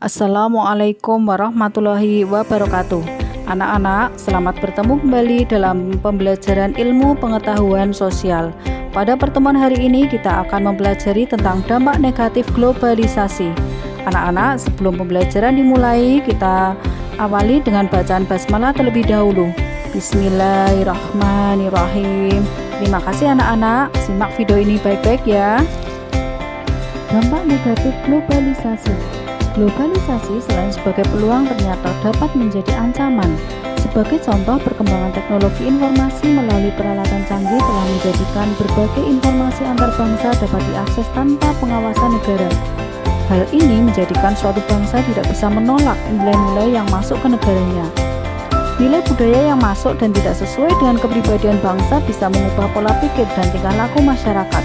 Assalamualaikum warahmatullahi wabarakatuh. Anak-anak, selamat bertemu kembali dalam pembelajaran ilmu pengetahuan sosial. Pada pertemuan hari ini kita akan mempelajari tentang dampak negatif globalisasi. Anak-anak, sebelum pembelajaran dimulai, kita awali dengan bacaan basmalah terlebih dahulu. Bismillahirrahmanirrahim. Terima kasih anak-anak, simak video ini baik-baik ya. Dampak negatif globalisasi. Globalisasi selain sebagai peluang ternyata dapat menjadi ancaman. Sebagai contoh, perkembangan teknologi informasi melalui peralatan canggih telah menjadikan berbagai informasi antar bangsa dapat diakses tanpa pengawasan negara. Hal ini menjadikan suatu bangsa tidak bisa menolak nilai-nilai yang masuk ke negaranya. Nilai budaya yang masuk dan tidak sesuai dengan kepribadian bangsa bisa mengubah pola pikir dan tingkah laku masyarakat.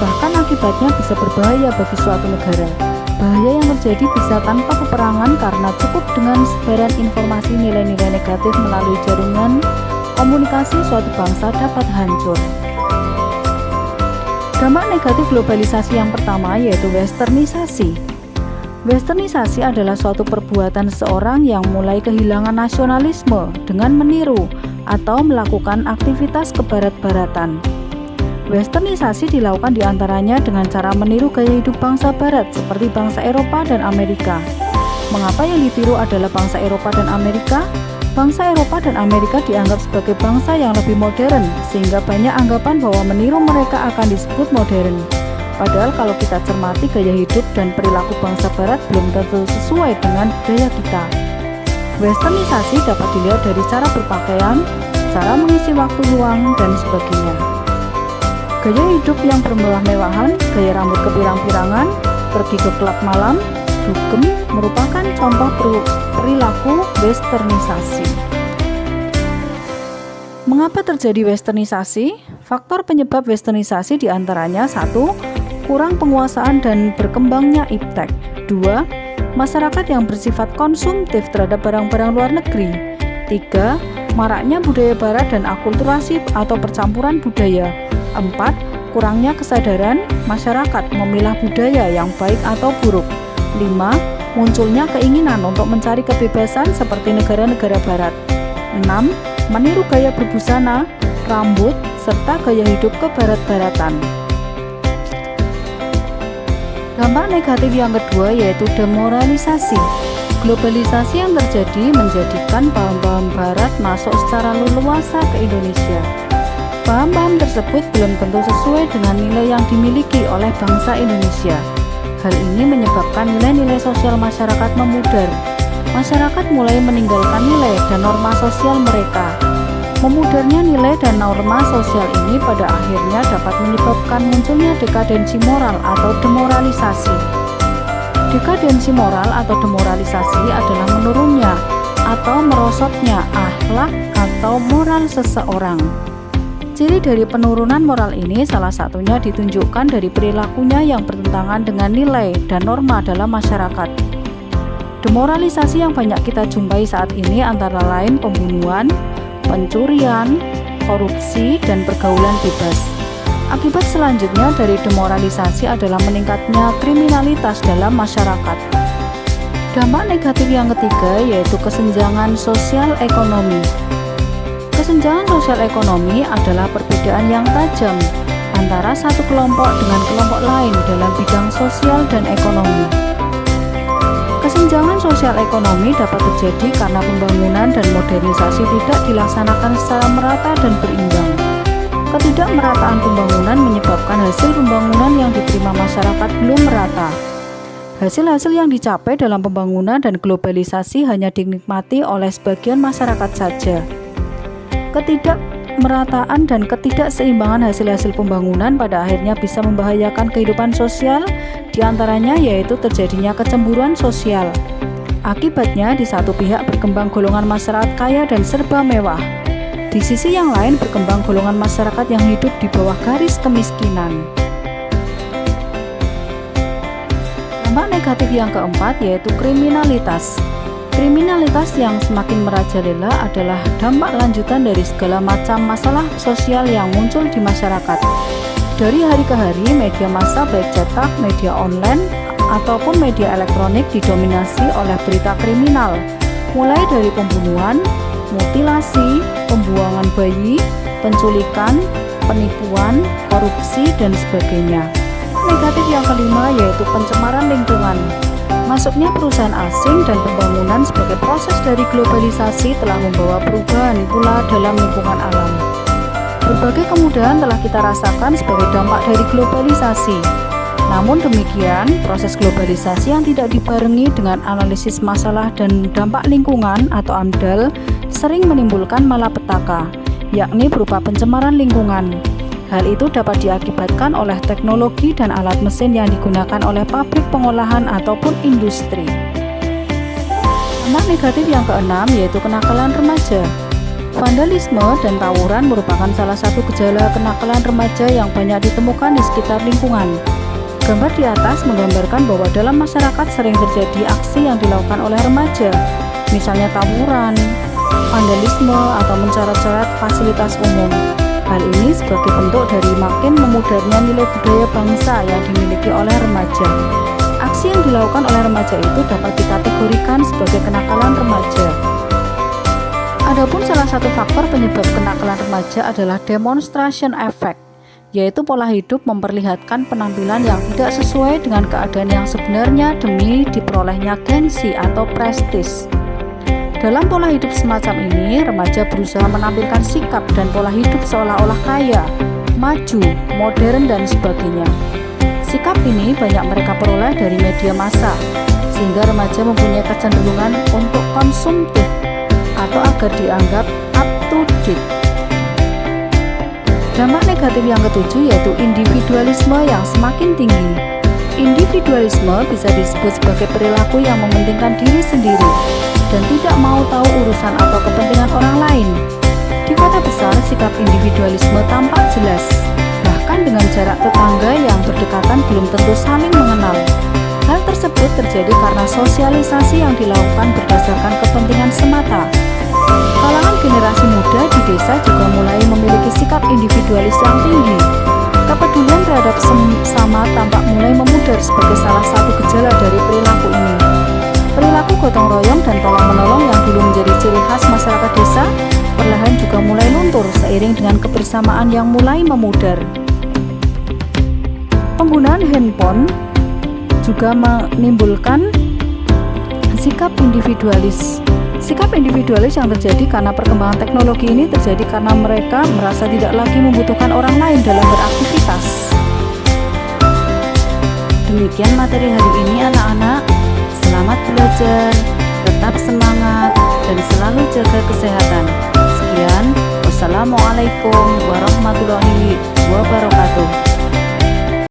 Bahkan akibatnya bisa berbahaya bagi suatu negara. Bahaya yang terjadi bisa tanpa peperangan karena cukup dengan sebaran informasi nilai-nilai negatif melalui jaringan komunikasi suatu bangsa dapat hancur. Dampak negatif globalisasi yang pertama yaitu westernisasi. Westernisasi adalah suatu perbuatan seseorang yang mulai kehilangan nasionalisme dengan meniru atau melakukan aktivitas kebarat-baratan. Westernisasi dilakukan diantaranya dengan cara meniru gaya hidup bangsa barat seperti bangsa Eropa dan Amerika. Mengapa yang ditiru adalah bangsa Eropa dan Amerika? Bangsa Eropa dan Amerika dianggap sebagai bangsa yang lebih modern, sehingga banyak anggapan bahwa meniru mereka akan disebut modern. Padahal kalau kita cermati gaya hidup dan perilaku bangsa barat belum tentu sesuai dengan budaya kita. Westernisasi dapat dilihat dari cara berpakaian, cara mengisi waktu luang, dan sebagainya. Gaya hidup yang bermewah-mewahan, gaya rambut kepirang-pirangan, pergi ke klub malam, dugem merupakan contoh perilaku westernisasi. Mengapa terjadi westernisasi? Faktor penyebab westernisasi diantaranya 1. Kurang penguasaan dan berkembangnya iptek. 2. Masyarakat yang bersifat konsumtif terhadap barang-barang luar negeri. 3. Maraknya budaya barat dan akulturasi atau percampuran budaya. 4. Kurangnya kesadaran masyarakat memilah budaya yang baik atau buruk. 5. Munculnya keinginan untuk mencari kebebasan seperti negara-negara barat. 6. Meniru gaya berbusana, rambut, serta gaya hidup kebarat-baratan. Dampak negatif yang kedua yaitu demoralisasi. Globalisasi yang terjadi menjadikan paham-paham barat masuk secara leluasa ke Indonesia. Paham-paham tersebut belum tentu sesuai dengan nilai yang dimiliki oleh bangsa Indonesia. Hal ini menyebabkan nilai-nilai sosial masyarakat memudar. Masyarakat mulai meninggalkan nilai dan norma sosial mereka. Memudarnya nilai dan norma sosial ini pada akhirnya dapat menyebabkan munculnya dekadensi moral atau demoralisasi. Dekadensi moral atau demoralisasi adalah menurunnya atau merosotnya akhlak atau moral seseorang. Ciri dari penurunan moral ini salah satunya ditunjukkan dari perilakunya yang bertentangan dengan nilai dan norma dalam masyarakat. Demoralisasi yang banyak kita jumpai saat ini antara lain pembunuhan, pencurian, korupsi, dan pergaulan bebas. Akibat selanjutnya dari demoralisasi adalah meningkatnya kriminalitas dalam masyarakat. Dampak negatif yang ketiga yaitu kesenjangan sosial ekonomi. Kesenjangan sosial ekonomi adalah perbedaan yang tajam antara satu kelompok dengan kelompok lain dalam bidang sosial dan ekonomi. Kesenjangan sosial ekonomi dapat terjadi karena pembangunan dan modernisasi tidak dilaksanakan secara merata dan berimbang. Ketidakmerataan pembangunan menyebabkan hasil pembangunan yang diterima masyarakat belum merata. Hasil-hasil yang dicapai dalam pembangunan dan globalisasi hanya dinikmati oleh sebagian masyarakat saja. Ketidakmerataan dan ketidakseimbangan hasil-hasil pembangunan pada akhirnya bisa membahayakan kehidupan sosial, diantaranya yaitu terjadinya kecemburuan sosial. Akibatnya di satu pihak berkembang golongan masyarakat kaya dan serba mewah. Di sisi yang lain berkembang golongan masyarakat yang hidup di bawah garis kemiskinan. Dampak negatif yang keempat yaitu kriminalitas. Kriminalitas yang semakin merajalela adalah dampak lanjutan dari segala macam masalah sosial yang muncul di masyarakat. Dari hari ke hari, media massa baik cetak, media online, ataupun media elektronik didominasi oleh berita kriminal, mulai dari pembunuhan, mutilasi, pembuangan bayi, penculikan, penipuan, korupsi, dan sebagainya. Negatif yang kelima yaitu pencemaran lingkungan. Masuknya perusahaan asing dan pembangunan sebagai proses dari globalisasi telah membawa perubahan pula dalam lingkungan alam. Berbagai kemudahan telah kita rasakan sebagai dampak dari globalisasi. Namun demikian, proses globalisasi yang tidak dibarengi dengan analisis masalah dan dampak lingkungan atau AMDAL sering menimbulkan malapetaka, yakni berupa pencemaran lingkungan. Hal itu dapat diakibatkan oleh teknologi dan alat mesin yang digunakan oleh pabrik pengolahan ataupun industri. Dampak negatif yang keenam yaitu kenakalan remaja. Vandalisme dan tawuran merupakan salah satu gejala kenakalan remaja yang banyak ditemukan di sekitar lingkungan. Gambar di atas menggambarkan bahwa dalam masyarakat sering terjadi aksi yang dilakukan oleh remaja, misalnya tawuran, vandalisme, atau mencoret-coret fasilitas umum. Hal ini sebagai bentuk dari makin memudarnya nilai budaya bangsa yang dimiliki oleh remaja. Aksi yang dilakukan oleh remaja itu dapat dikategorikan sebagai kenakalan remaja. Adapun salah satu faktor penyebab kenakalan remaja adalah demonstration effect, yaitu pola hidup memperlihatkan penampilan yang tidak sesuai dengan keadaan yang sebenarnya demi diperolehnya gengsi atau prestis. Dalam pola hidup semacam ini, remaja berusaha menampilkan sikap dan pola hidup seolah-olah kaya, maju, modern, dan sebagainya. Sikap ini banyak mereka peroleh dari media massa, sehingga remaja mempunyai kecenderungan untuk konsumtif atau agar dianggap up to date. Dampak negatif yang ketujuh yaitu individualisme yang semakin tinggi. Individualisme bisa disebut sebagai perilaku yang mementingkan diri sendiri dan tidak mau tahu urusan atau kepentingan orang lain. Di kota besar, sikap individualisme tampak jelas, bahkan dengan jarak tetangga yang berdekatan belum tentu saling mengenal. Hal tersebut terjadi karena sosialisasi yang dilakukan berdasarkan kepentingan semata. Kalangan generasi muda di desa juga mulai memiliki sikap individualis yang tinggi. Kepedulian terhadap sesama tampak mulai memudar sebagai salah satu gejala dari perilaku ini. Perilaku gotong royong dan tolong-menolong yang dulu menjadi ciri khas masyarakat desa perlahan juga mulai luntur seiring dengan kebersamaan yang mulai memudar. Penggunaan handphone juga menimbulkan sikap individualis. Sikap individualis yang terjadi karena perkembangan teknologi ini terjadi karena mereka merasa tidak lagi membutuhkan orang lain dalam beraktivitas. Demikian materi hari ini anak-anak. Selamat belajar, tetap semangat, dan selalu jaga kesehatan. Sekian, wassalamualaikum warahmatullahi wabarakatuh.